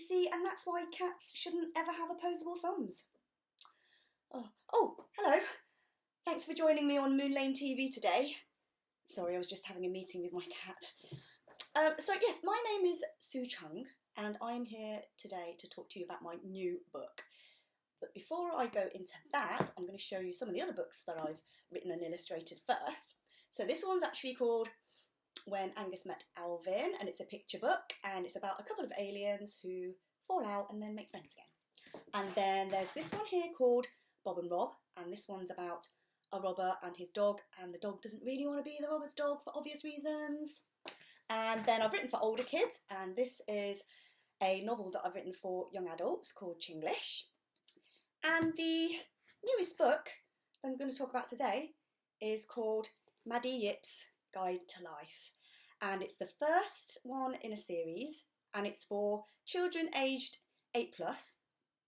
see, and that's why cats shouldn't ever have opposable thumbs. Oh, hello. Thanks for joining me on Moon Lane TV today. Sorry, I was just having a meeting with my cat. So yes, my name is Sue Cheung, and I'm here today to talk to you about my new book. But before I go into that, I'm going to show you some of the other books that I've written and illustrated first. So this one's actually called When Angus Met Alvin, and it's a picture book, and it's about a couple of aliens who fall out and then make friends again. And then there's this one here called Bob and Rob, and this one's about a robber and his dog, and the dog doesn't really want to be the robber's dog for obvious reasons. And then I've written for older kids, and this is a novel that I've written for young adults called Chinglish. And the newest book that I'm going to talk about today is called Maddy Yip's Guide to Life. And it's the first one in a series, and it's for children aged 8+.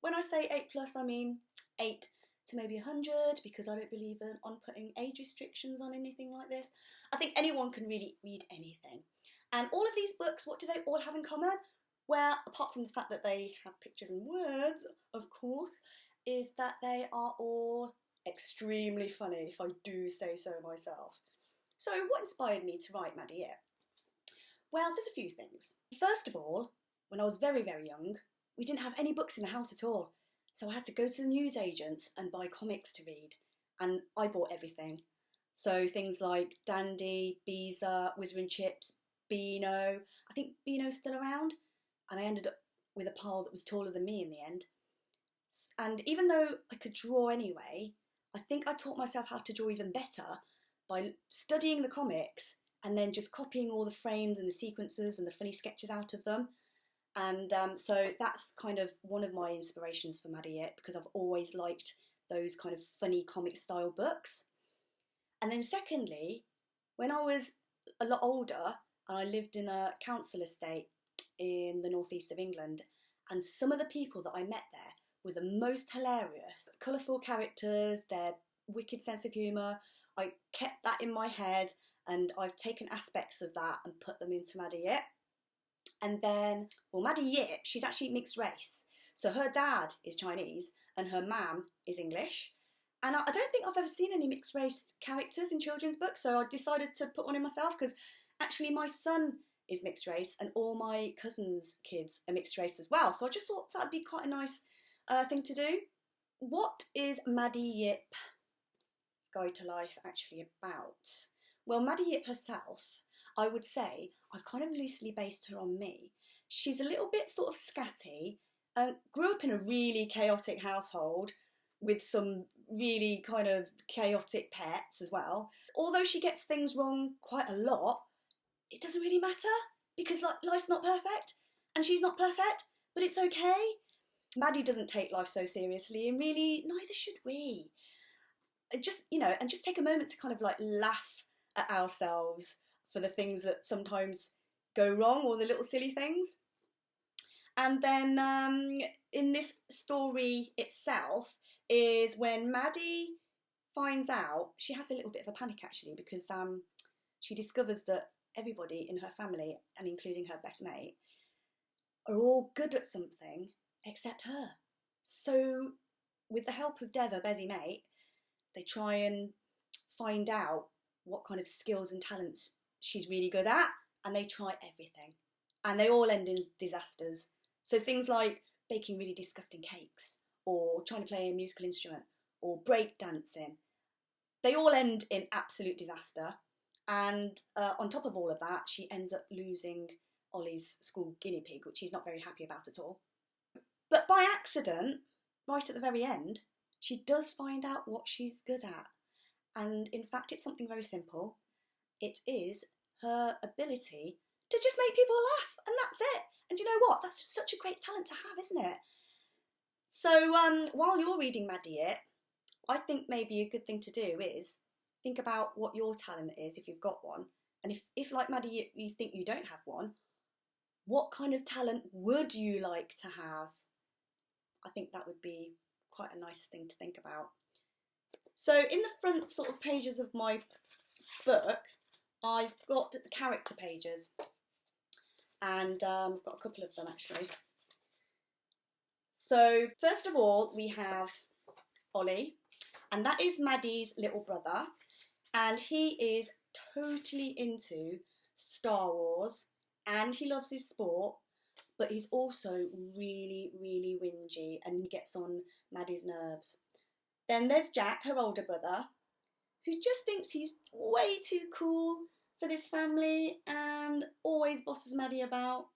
When I say 8+, I mean 8 to maybe 100, because I don't believe on putting age restrictions on anything like this. I think anyone can really read anything. And all of these books, what do they all have in common? Well, apart from the fact that they have pictures and words, of course, is that they are all extremely funny, if I do say so myself. So what inspired me to write Maddy Yip? Well, there's a few things. First of all, when I was very, very young, we didn't have any books in the house at all. So I had to go to the newsagents and buy comics to read. And I bought everything. So things like Dandy, Beezer, Whizzer and Chips, Beano. I think Beano's still around. And I ended up with a pile that was taller than me in the end. And even though I could draw anyway, I think I taught myself how to draw even better by studying the comics and then just copying all the frames and the sequences and the funny sketches out of them. And so that's kind of one of my inspirations for Maddy Yip, because I've always liked those kind of funny comic style books. And then secondly, when I was a lot older and I lived in a council estate in the northeast of England, and some of the people that I met there were the most hilarious, colourful characters, their wicked sense of humour. I kept that in my head, and I've taken aspects of that and put them into Maddy Yip. And then, well, Maddy Yip, she's actually mixed race. So her dad is Chinese and her mum is English. And I don't think I've ever seen any mixed race characters in children's books, so I decided to put one in myself, because actually my son is mixed race and all my cousins' kids are mixed race as well. So I just thought that'd be quite a nice thing to do. What is Maddy Yip's Guide to Life actually about? Well, Maddy Yip herself, I would say I've kind of loosely based her on me. She's a little bit sort of scatty, grew up in a really chaotic household with some really kind of chaotic pets as well. Although she gets things wrong quite a lot, it doesn't really matter, because life's not perfect and she's not perfect, but it's okay. Maddy doesn't take life so seriously, and really neither should we. Just, you know, and just take a moment to kind of like laugh at ourselves for the things that sometimes go wrong, or the little silly things. And then in this story itself is when Maddy finds out, she has a little bit of a panic actually, because she discovers that everybody in her family, and including her best mate, are all good at something except her. So with the help of Dev, her busy mate, they try and find out what kind of skills and talents she's really good at, and they try everything. And they all end in disasters. So things like baking really disgusting cakes, or trying to play a musical instrument, or breakdancing. They all end in absolute disaster. And on top of all of that, she ends up losing Ollie's school guinea pig, which she's not very happy about at all. But by accident, right at the very end, she does find out what she's good at. And in fact, it's something very simple. It is her ability to just make people laugh, and that's it. And you know what? That's such a great talent to have, isn't it? So while you're reading Maddy Yip, I think maybe a good thing to do is think about what your talent is, if you've got one. And if like Maddy Yip, you think you don't have one, what kind of talent would you like to have? I think that would be quite a nice thing to think about. So in the front sort of pages of my book, I've got the character pages, and I've got a couple of them actually. So first of all, we have Ollie, and that is Maddie's little brother, and he is totally into Star Wars, and he loves his sport, but he's also really, really whingy and gets on Maddie's nerves. Then there's Jack, her older brother, who just thinks he's way too cool for this family and always bosses Maddie about.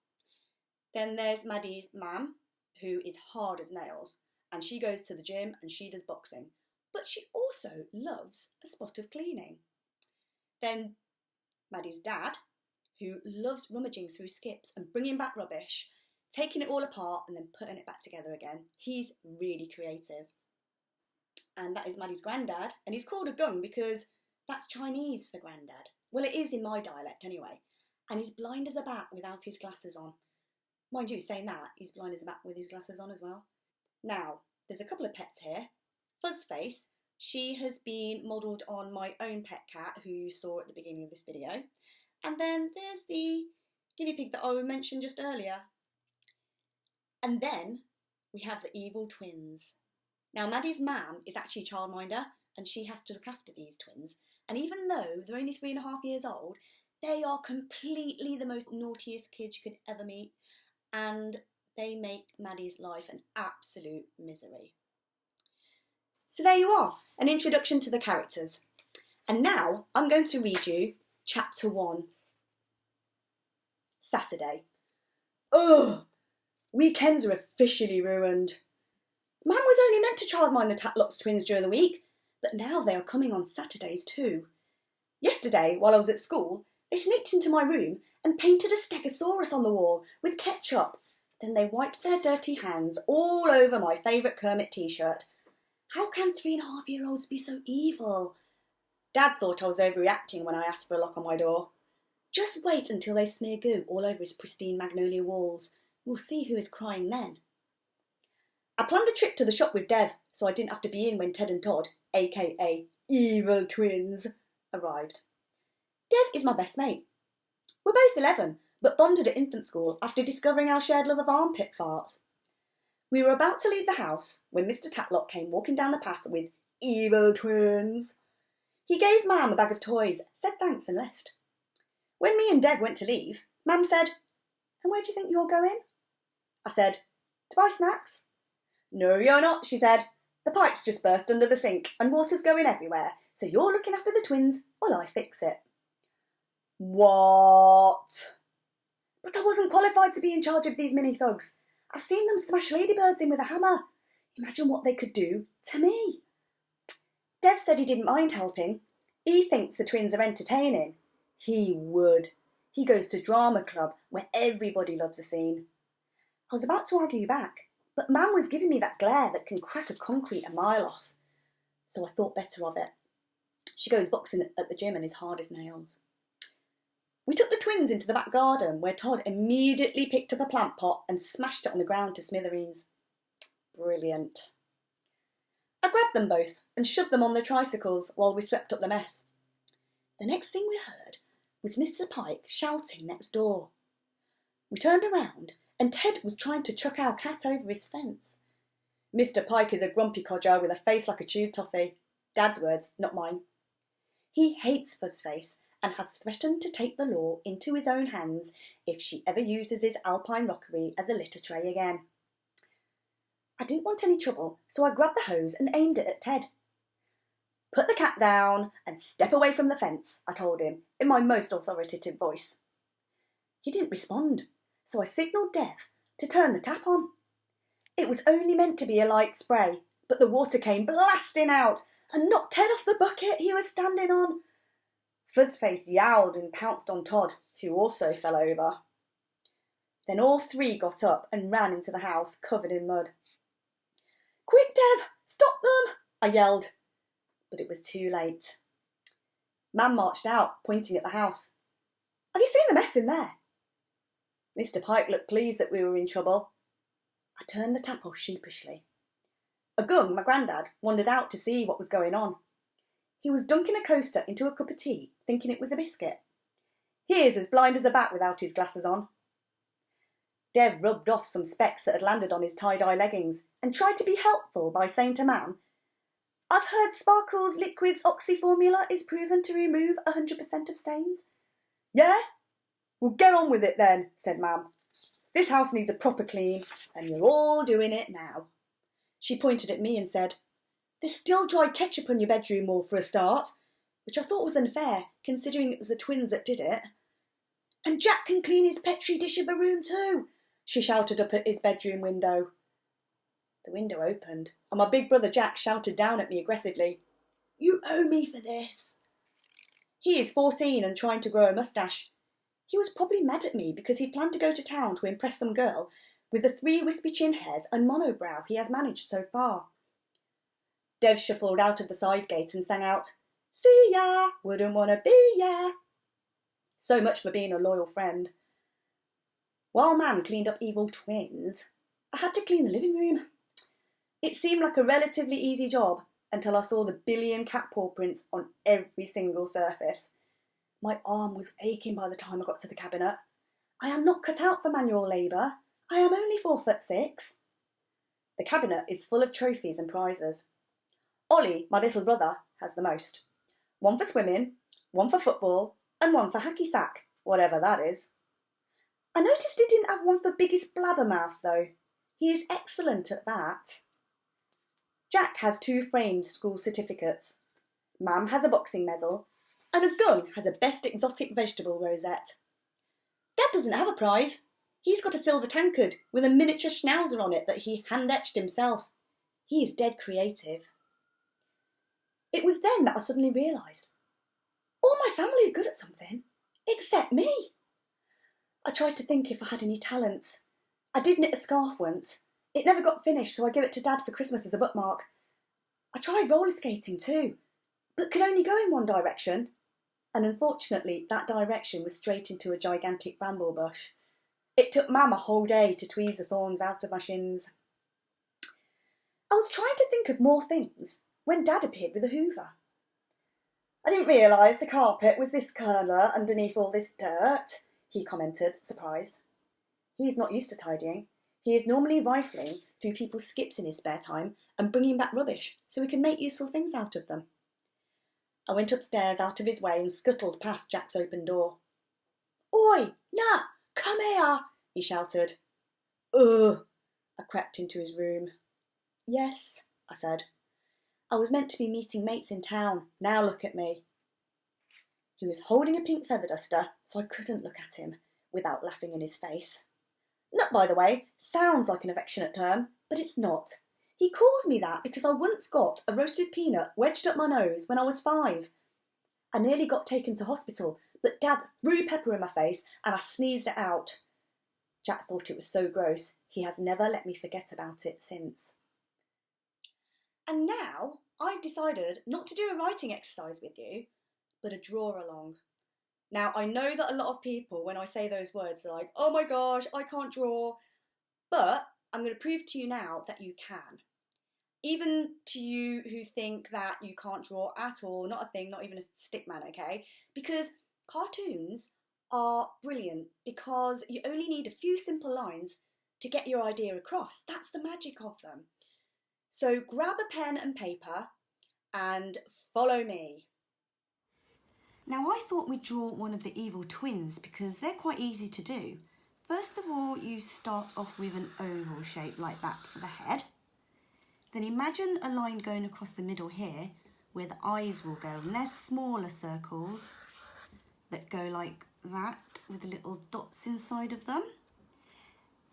Then there's Maddie's mum, who is hard as nails, and she goes to the gym and she does boxing, but she also loves a spot of cleaning. Then Maddie's dad, who loves rummaging through skips and bringing back rubbish, taking it all apart and then putting it back together again. He's really creative. And that is Maddie's granddad, and he's called a gung because that's Chinese for granddad. Well, it is in my dialect anyway. And he's blind as a bat without his glasses on. Mind you, saying that, he's blind as a bat with his glasses on as well. Now, there's a couple of pets here. Fuzzface, she has been modelled on my own pet cat who you saw at the beginning of this video. And then there's the guinea pig that I mentioned just earlier. And then we have the evil twins. Now, Maddie's mum is actually a childminder and she has to look after these twins. And even though they're only 3.5 years old, they are completely the most naughtiest kids you could ever meet. And they make Maddie's life an absolute misery. So there you are, an introduction to the characters. And now I'm going to read you chapter 1. Saturday. Ugh! Weekends are officially ruined. Mum was only meant to childmind the Tatlocks twins during the week, but now they are coming on Saturdays too. Yesterday, while I was at school, they sneaked into my room and painted a stegosaurus on the wall with ketchup. Then they wiped their dirty hands all over my favourite Kermit t-shirt. How can 3.5-year-olds be so evil? Dad thought I was overreacting when I asked for a lock on my door. Just wait until they smear goo all over his pristine magnolia walls. We'll see who is crying then. I planned a trip to the shop with Dev, so I didn't have to be in when Ted and Todd, aka evil twins, arrived. Dev is my best mate. We're both 11, but bonded at infant school after discovering our shared love of armpit farts. We were about to leave the house when Mr. Tatlock came walking down the path with evil twins. He gave Mam a bag of toys, said thanks and left. When me and Dev went to leave, Mam said, "And where do you think you're going?" I said, "To buy snacks." "No, you're not," she said. "The pipe's just burst under the sink and water's going everywhere, so you're looking after the twins while I fix it." What? But I wasn't qualified to be in charge of these mini thugs. I've seen them smash ladybirds in with a hammer. Imagine what they could do to me. Dev said he didn't mind helping. He thinks the twins are entertaining. He would. He goes to drama club where everybody loves a scene. I was about to argue back, but Mam was giving me that glare that can crack a concrete a mile off. So I thought better of it. She goes boxing at the gym and is hard as nails. We took the twins into the back garden where Todd immediately picked up a plant pot and smashed it on the ground to smithereens. Brilliant. I grabbed them both and shoved them on their tricycles while we swept up the mess. The next thing we heard was Mr. Pike shouting next door. We turned around and Ted was trying to chuck our cat over his fence. Mr. Pike is a grumpy codger with a face like a chewed toffee. Dad's words, not mine. He hates Fuzzface and has threatened to take the law into his own hands if she ever uses his alpine rockery as a litter tray again. I didn't want any trouble, so I grabbed the hose and aimed it at Ted. "Put the cat down and step away from the fence," I told him in my most authoritative voice. He didn't respond, so I signalled Dev to turn the tap on. It was only meant to be a light spray, but the water came blasting out and knocked Ted off the bucket he was standing on. Fuzzface yowled and pounced on Todd, who also fell over. Then all three got up and ran into the house covered in mud. "Quick, Dev! Stop them!" I yelled, but it was too late. Mam marched out, pointing at the house. "Have you seen the mess in there?" Mr. Pike looked pleased that we were in trouble. I turned the tap off sheepishly. A gung, my grandad, wandered out to see what was going on. He was dunking a coaster into a cup of tea, thinking it was a biscuit. He is as blind as a bat without his glasses on. Dev rubbed off some specks that had landed on his tie-dye leggings and tried to be helpful by saying to Mam, "I've heard Sparkle's Liquid's Oxy formula is proven to remove 100% of stains." "Yeah? Well, get on with it then," said Mam. "This house needs a proper clean, and you're all doing it now." She pointed at me and said, "There's still dry ketchup on your bedroom wall for a start," which I thought was unfair, considering it was the twins that did it. "And Jack can clean his petri dish of a room too," she shouted up at his bedroom window. The window opened, and my big brother Jack shouted down at me aggressively, "You owe me for this." He is 14 and trying to grow a moustache. He was probably mad at me because he planned to go to town to impress some girl with the 3 wispy chin hairs and monobrow he has managed so far. Dev shuffled out of the side gate and sang out, "See ya, wouldn't wanna be ya." So much for being a loyal friend. While Mam cleaned up evil twins, I had to clean the living room. It seemed like a relatively easy job until I saw the billion cat paw prints on every single surface. My arm was aching by the time I got to the cabinet. I am not cut out for manual labour. I am only 4'6". The cabinet is full of trophies and prizes. Ollie, my little brother, has the most. 1 for swimming, 1 for football, and 1 for hacky sack, whatever that is. I noticed he didn't have 1 for biggest blabbermouth though. He is excellent at that. Jack has 2 framed school certificates. Mam has a boxing medal, and a gun has a best exotic vegetable rosette. Dad doesn't have a prize. He's got a silver tankard with a miniature schnauzer on it that he hand-etched himself. He is dead creative. It was then that I suddenly realised, all my family are good at something, except me. I tried to think if I had any talents. I did knit a scarf once. It never got finished, so I gave it to Dad for Christmas as a bookmark. I tried roller skating too, but could only go in one direction. And unfortunately, that direction was straight into a gigantic bramble bush. It took Mam a whole day to tweeze the thorns out of my shins. I was trying to think of more things when Dad appeared with a hoover. "I didn't realise the carpet was this colour underneath all this dirt," he commented, surprised. He is not used to tidying. He is normally rifling through people's skips in his spare time and bringing back rubbish so he can make useful things out of them. I went upstairs out of his way and scuttled past Jack's open door. "Oi, Nat, come here," he shouted. "Ugh." I crept into his room. "Yes," I said. "I was meant to be meeting mates in town. Now look at me." He was holding a pink feather duster, so I couldn't look at him without laughing in his face. Nut, by the way, sounds like an affectionate term, but it's not. He calls me that because I once got a roasted peanut wedged up my nose when I was 5. I nearly got taken to hospital, but Dad threw pepper in my face and I sneezed it out. Jack thought it was so gross, he has never let me forget about it since. And now I've decided not to do a writing exercise with you, but a draw along. Now, I know that a lot of people, when I say those words, they're like, "Oh my gosh, I can't draw." But I'm going to prove to you now that you can. Even to you who think that you can't draw at all, not a thing, not even a stick man, okay? Because cartoons are brilliant because you only need a few simple lines to get your idea across. That's the magic of them. So grab a pen and paper and follow me. Now I thought we'd draw one of the evil twins because they're quite easy to do. First of all, you start off with an oval shape like that for the head. Then imagine a line going across the middle here where the eyes will go, and they're smaller circles that go like that with the little dots inside of them.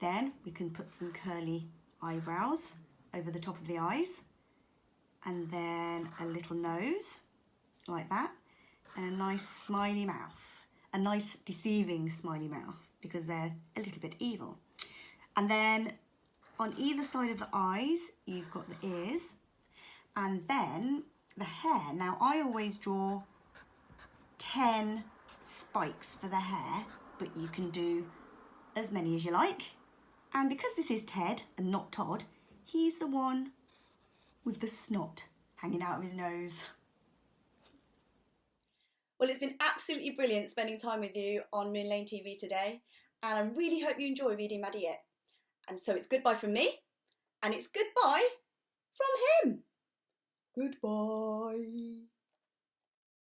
Then we can put some curly eyebrows over the top of the eyes, and then a little nose like that, and a nice smiley mouth, a nice deceiving smiley mouth because they're a little bit evil. And then on either side of the eyes, you've got the ears, and then the hair. Now, I always draw 10 spikes for the hair, but you can do as many as you like. And because this is Ted and not Todd, he's the one with the snot hanging out of his nose. Well, it's been absolutely brilliant spending time with you on Moon Lane TV today. and I really hope you enjoy reading Maddy Yip. And so it's goodbye from me, and it's goodbye from him. Goodbye.